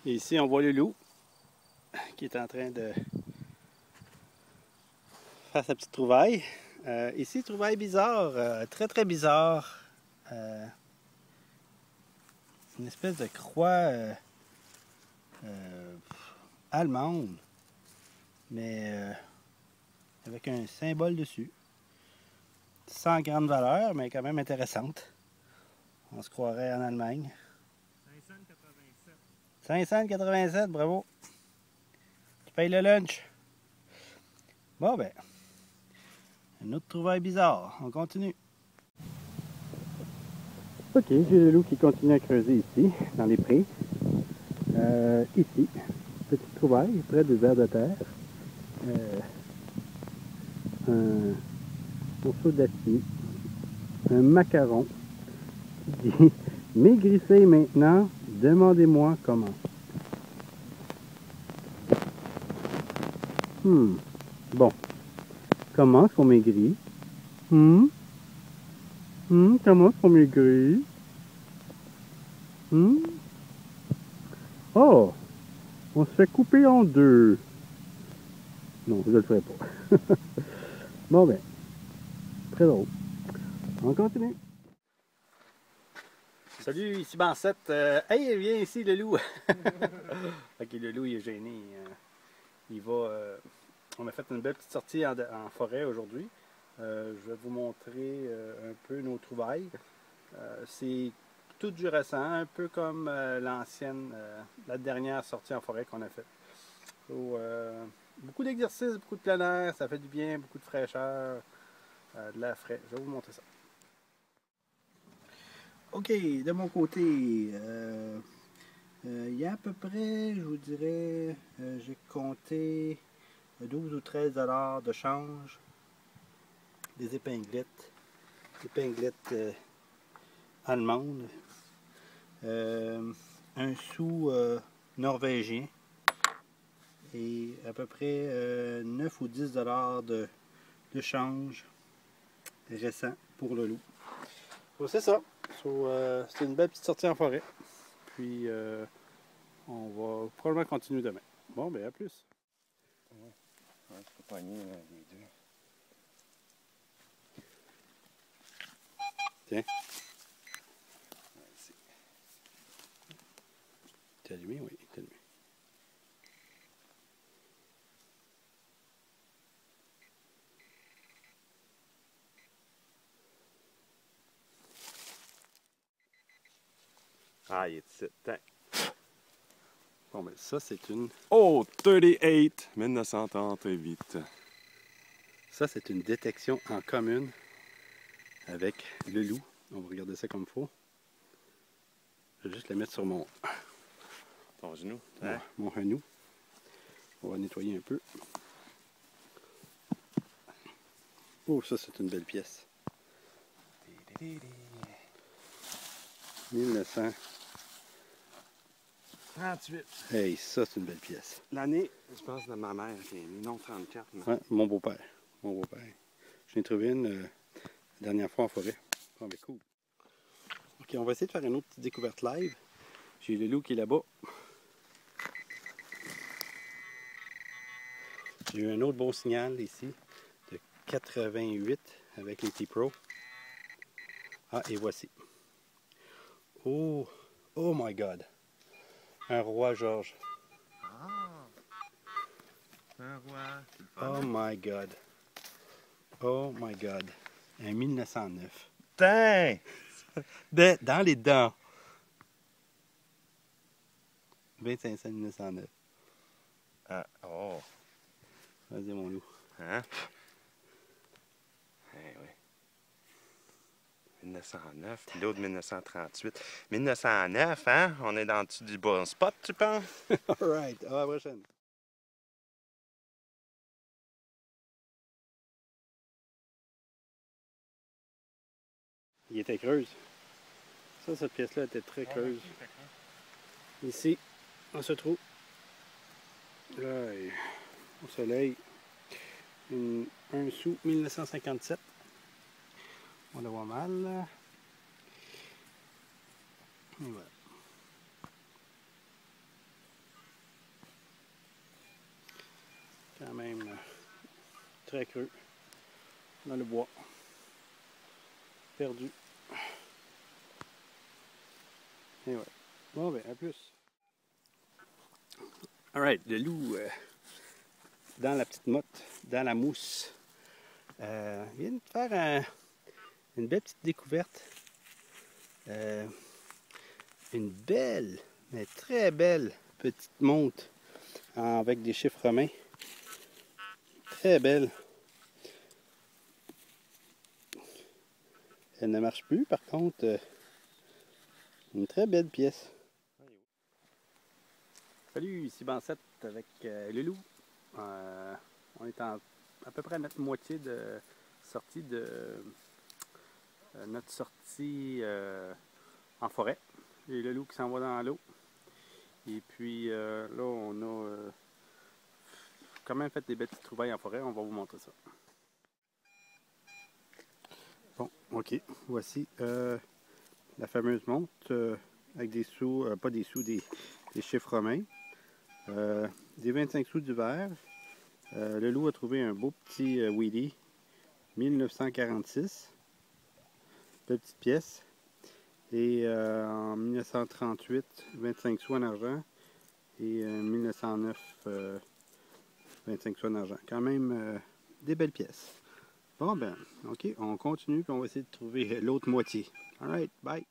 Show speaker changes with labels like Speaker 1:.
Speaker 1: Et ici, on voit le loup qui est en train de faire sa petite trouvaille. Ici, trouvaille bizarre, très très bizarre. Une espèce de croix allemande, mais avec un symbole dessus. Sans grande valeur, mais quand même intéressante. On se croirait en Allemagne. 587, bravo. Tu payes le lunch. Bon ben, une autre trouvaille bizarre. On continue. Ok, j'ai le loup qui continue à creuser ici, dans les prés. Ici, petite trouvaille, près des vers de terre. Un morceau d'acier. Un macaron qui dit « Maigrissez maintenant, demandez-moi comment. » Bon. Comment est-ce qu'on maigrit? Comment est-ce qu'on maigrit? Oh! On se fait couper en deux. Non, je ne le ferai pas. Bon ben, très drôle. On continue. Salut, ici Bancette. Hey, viens ici le loup. Ok, le loup il est gêné. Il va... on a fait une belle petite sortie en forêt aujourd'hui. Je vais vous montrer un peu nos trouvailles. C'est tout du récent, un peu comme l'ancienne, la dernière sortie en forêt qu'on a faite. Beaucoup d'exercices, beaucoup de plein air, ça fait du bien, beaucoup de fraîcheur, de l'air frais. Je vais vous montrer ça. Ok, de mon côté, il y a à peu près, je vous dirais, j'ai compté 12 ou 13 $ de change, des épinglettes allemandes, un sou norvégien et à peu près 9 ou 10 $ de change récent pour le loup. So, c'est ça. C'est une belle petite sortie en forêt. Puis on va probablement continuer demain. Bon, ben à plus.
Speaker 2: Ouais, tu peux pogner les deux.
Speaker 1: Tiens. T'es allumé? Oui, t'es allumé.
Speaker 2: Ah, il est ici. Tiens.
Speaker 1: Bon, ben ça, c'est une...
Speaker 2: Oh, 38, 1938.
Speaker 1: Ça, c'est une détection en commune avec le loup. On va regarder ça comme il faut. Je vais juste le mettre sur
Speaker 2: Ton genou. Hein?
Speaker 1: mon genou. On va nettoyer un peu. Oh, ça, c'est une belle pièce.
Speaker 2: 1938.
Speaker 1: Hey, ça, c'est une belle pièce.
Speaker 2: L'année, je pense, de ma mère qui est née. Non, 34. Mais...
Speaker 1: Ouais, mon beau-père. J'en ai trouvé une la dernière fois en forêt. Oh, ben cool. Ok, on va essayer de faire une autre petite découverte live. J'ai le loup qui est là-bas. J'ai eu un autre bon signal ici de 88 avec les T-Pro. Ah, et voici. Oh, oh my God. Un roi George.
Speaker 2: Ah! Un roi.
Speaker 1: Oh my God. Oh my God. Un 1909.
Speaker 2: Tain!
Speaker 1: Dans les dents. 25 cents 1909.
Speaker 2: Ah, oh.
Speaker 1: Vas-y, mon loup.
Speaker 2: Hein? Eh oui. 1909, puis l'autre 1938. 1909, hein? On est dans le dessus du bon spot, tu penses?
Speaker 1: All right. À la prochaine. Il était creuse. Ça, cette pièce-là était très creuse. Ici, on se trouve là, au soleil, un sou 1957. On le voit mal. Et voilà. très creux dans le bois. Perdu. Et ouais. Bon ben, à plus. Alright, le loup dans la petite motte, dans la mousse. Vient de faire une belle petite découverte. Une belle, mais très belle petite monte avec des chiffres romains. Très belle. Elle ne marche plus, par contre, une très belle pièce. Salut, ici Bansette avec le loup. On est à peu près à notre moitié de sortie de notre sortie en forêt. Et le loup qui s'en va dans l'eau. Et puis là, on a quand même fait des belles petites trouvailles en forêt. On va vous montrer ça. Bon, ok. Voici la fameuse monte avec des sous, pas des sous, des chiffres romains. Des 25 sous du verre. Le loup a trouvé un beau petit wheelie 1946. Belle petite pièce. Et en 1938, 25 sous en argent. Et 1909, 25 sous en argent. Quand même des belles pièces. Bon ben, ok, on continue puis on va essayer de trouver l'autre moitié. Alright, bye!